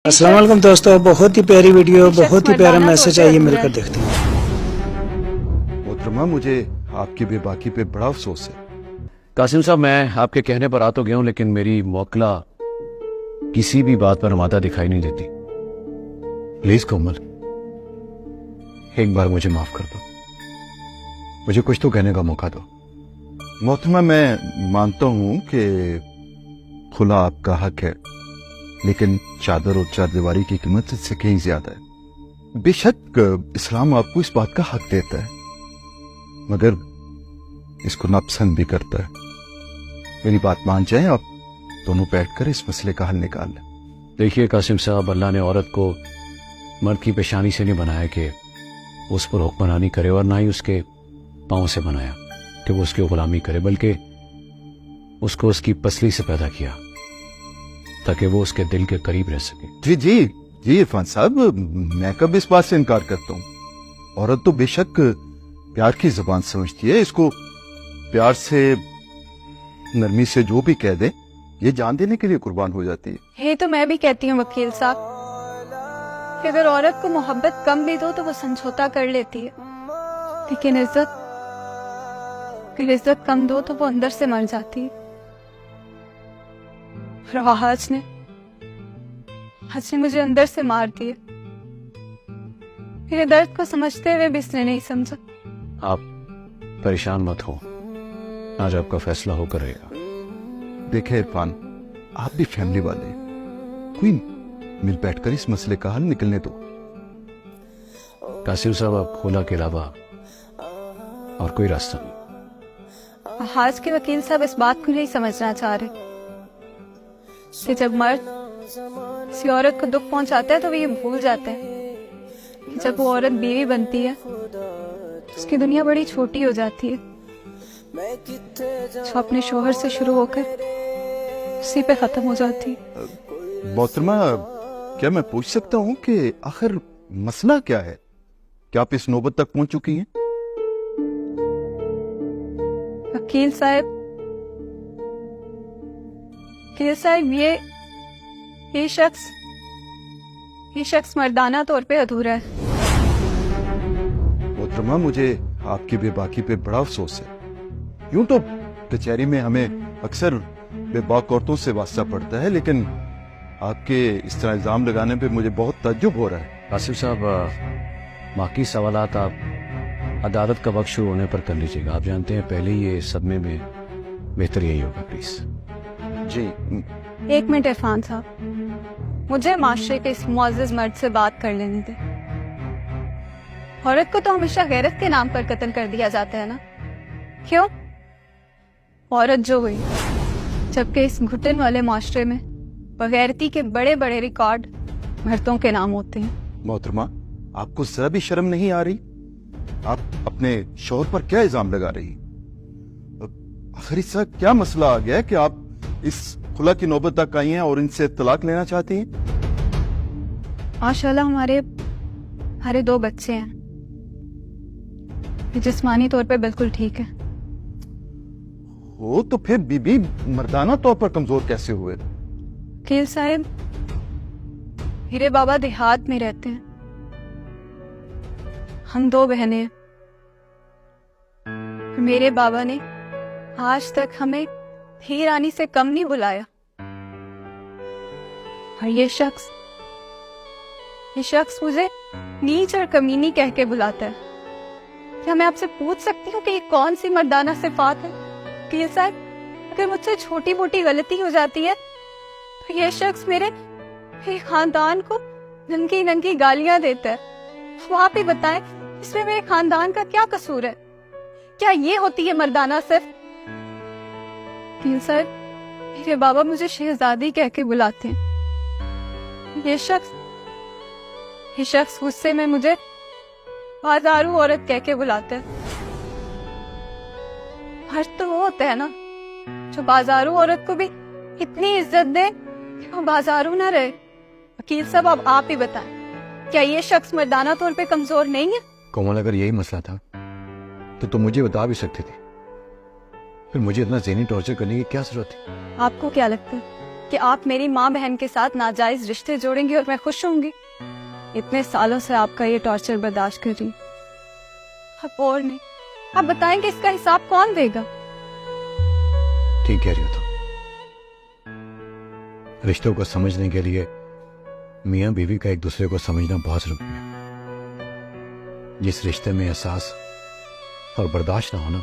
अस्सलाम वालेकुम दोस्तों, बहुत ही प्यारी वीडियो, बहुत ही प्यारा मैसेज है, ये मिलकर देखते हैं। मोहतरमा, मुझे आपकी बेबाकी पे बड़ा अफसोस है। कासिम साहब, मैं आपके कहने पर आ तो गया हूं, लेकिन मेरी मौकला किसी भी बात पर मादा दिखाई नहीं देती। प्लीज कोमल, एक बार मुझे माफ कर दो, मुझे कुछ तो कहने का मौका दो। मोहतरमा, मैं मानता हूं कि खुला आपका हक है, लेकिन चादर और चारदीवारी की कीमत इससे कहीं ज्यादा है। बेशक इस्लाम आपको इस बात का हक देता है, मगर इसको नापसंद भी करता है। मेरी बात मान जाए, आप दोनों बैठकर इस मसले का हल निकाल लें। देखिए कासिम साहब, अल्लाह ने औरत को मर्द की पेशानी से नहीं बनाया कि उस पर हुक्मरानी करे, और ना ही उसके पांव से बनाया कि वो उसकी गुलामी करे, बल्कि उसको उसकी पसली से पैदा किया ताकि वो उसके दिल के करीब रह सके। जी जी जी इरफान साहब, मैं कब इस बात से इनकार करता हूं। औरत तो बेशक प्यार की जुबान समझती है, इसको प्यार से नरमी से जो भी कह दे, ये जान देने के लिए कुर्बान हो जाती है। ये तो मैं भी कहती हूँ वकील साहब कि अगर औरत को मोहब्बत कम भी दो तो वो समझौता कर लेती है, लेकिन इज्जत कम दो तो वो अंदर से मर जाती है। आज ने मुझे अंदर से मार दिया। मेरे दर्द को समझते हुए भी इसने नहीं समझा। आप परेशान मत हो, आज आपका फैसला होकर रहेगा। देखे इरफान, आप भी फैमिली वाले हैं, कोई मिल बैठकर इस मसले का हल निकलने दो। कासिम साहब, आप खुला के अलावा और कोई रास्ता नहीं। आज के वकील साहब इस बात को नहीं समझना चाह रहे कि जब मर्द किसी औरत को दुख पहुंचाता है तो वे ये भूल जाते हैं कि जब वो औरत बीवी बनती है तो उसकी दुनिया बड़ी छोटी हो जाती है, जो अपने शोहर से शुरू होकर उसी पे खत्म हो जाती है। मोहतरमा, क्या मैं पूछ सकता हूं कि आखिर मसला क्या है? क्या आप इस नौबत तक पहुंच चुकी हैं? वकील साहब, ये शख्स मर्दाना तौर पे अधूरा है। मोहतरमा, मुझे आपकी बेबाकी पे बड़ा अफसोस है। यूं तो कचहरी में हमें अक्सर बेबाक औरतों से वास्ता पड़ता है, लेकिन आपके इस तरह इल्जाम लगाने पे मुझे बहुत ताज्जुब हो रहा है। कासिम साहब, बाकी सवालात आप अदालत का वक्त शुरू होने पर कर लीजिएगा। आप जानते हैं पहले ही ये सदमे में बेहतर यही होगा। प्लीज जी। एक मिनट इरफान साहब, मुझे माशरे के इस मुअज़्ज़ज़ मर्द से बात कर लेने दे। औरत को तो हमेशा गैरत के नाम पर कत्ल कर दिया जाता है ना, क्यों? औरत जो हुई, जबकि इस घुटन वाले माशरे में बगैरती के बड़े बड़े रिकॉर्ड मर्दों के नाम होते हैं। मोहतरमा, आपको जरा भी शर्म नहीं आ रही? आप अपने शौहर पर क्या इल्जाम लगा रही? आखिर इसका क्या मसला आ गया है कि आप इस खुला की नौबत तक आई हैं और इनसे तलाक लेना चाहती हैं? माशाल्लाह हमारे 2 बच्चे हैं, जिस्मानी तौर पे बिल्कुल ठीक है। हो तो फिर बीबी मर्दाना तौर पर कमजोर कैसे हुए? वकील साहब, मेरे बाबा देहात में रहते हैं, हम 2 बहनें हैं। मेरे बाबा ने आज तक हमें ही रानी से कम नहीं बुलाया, और ये शख्स मुझे नीच और कमीनी कह के बुलाता है। क्या मैं आपसे पूछ सकती हूँ कि ये कौन सी मर्दाना सिफात है? वकील साहब, अगर मुझसे छोटी मोटी गलती हो जाती है तो ये शख्स मेरे खानदान को नंगी नंगी गालियां देता है। तो आप ही बताएं, इसमें मेरे खानदान का क्या कसूर है? क्या ये होती है मर्दाना सिर्फ? वकील साहब, मेरे बाबा मुझे शहजादी कह के बुलाते हैं। ये शख्स गुस्से में मुझे बाजारू औरत कह के बुलाते हैं। मर्द तो वो होता है ना जो बाजारू औरत को भी इतनी इज्जत दे कि वो बाजारू ना रहे। वकील साहब, आप ही बताएं, क्या ये शख्स मर्दाना तौर पे कमजोर नहीं है? कोमल, अगर यही मसला था तो तुम मुझे बता भी सकती थी, फिर मुझे इतना ज़हनी टॉर्चर करने की क्या जरूरत थी? आपको क्या लगता है कि आप मेरी माँ बहन के साथ नाजायज रिश्ते जोड़ेंगे और मैं खुश होंगी। इतने सालों से आपका ये टॉर्चर बर्दाश्त कर रही हूं। अब और नहीं, आप बताएंगे इसका हिसाब कौन देगा? ठीक कह रही हो तुम। रिश्तों को समझने के लिए मियाँ बीवी का एक दूसरे को समझना बहुत जरूरी है। जिस रिश्ते में एहसास और बर्दाश्त ना होना,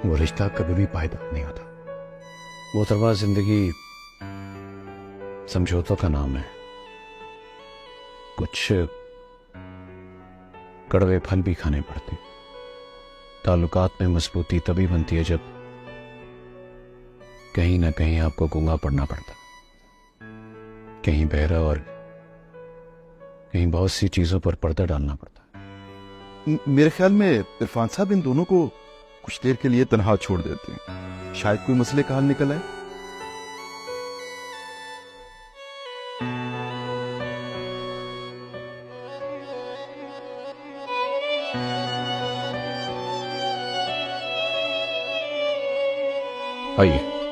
वो रिश्ता कभी भी पायदार नहीं होता। मोहतरमा, जिंदगी समझौतों का नाम है। कुछ कड़वे फल भी खाने पड़ते। ताल्लुकात में मजबूती तभी बनती है जब कहीं ना कहीं आपको गूंगा पड़ना पड़ता, कहीं बहरा और कहीं बहुत सी चीजों पर पर्दा डालना पड़ता है। मेरे ख्याल में इरफान साहब इन दोनों को कुछ देर के लिए तन्हा छोड़ देते हैं, शायद कोई मसले का हल निकल आए। आइए।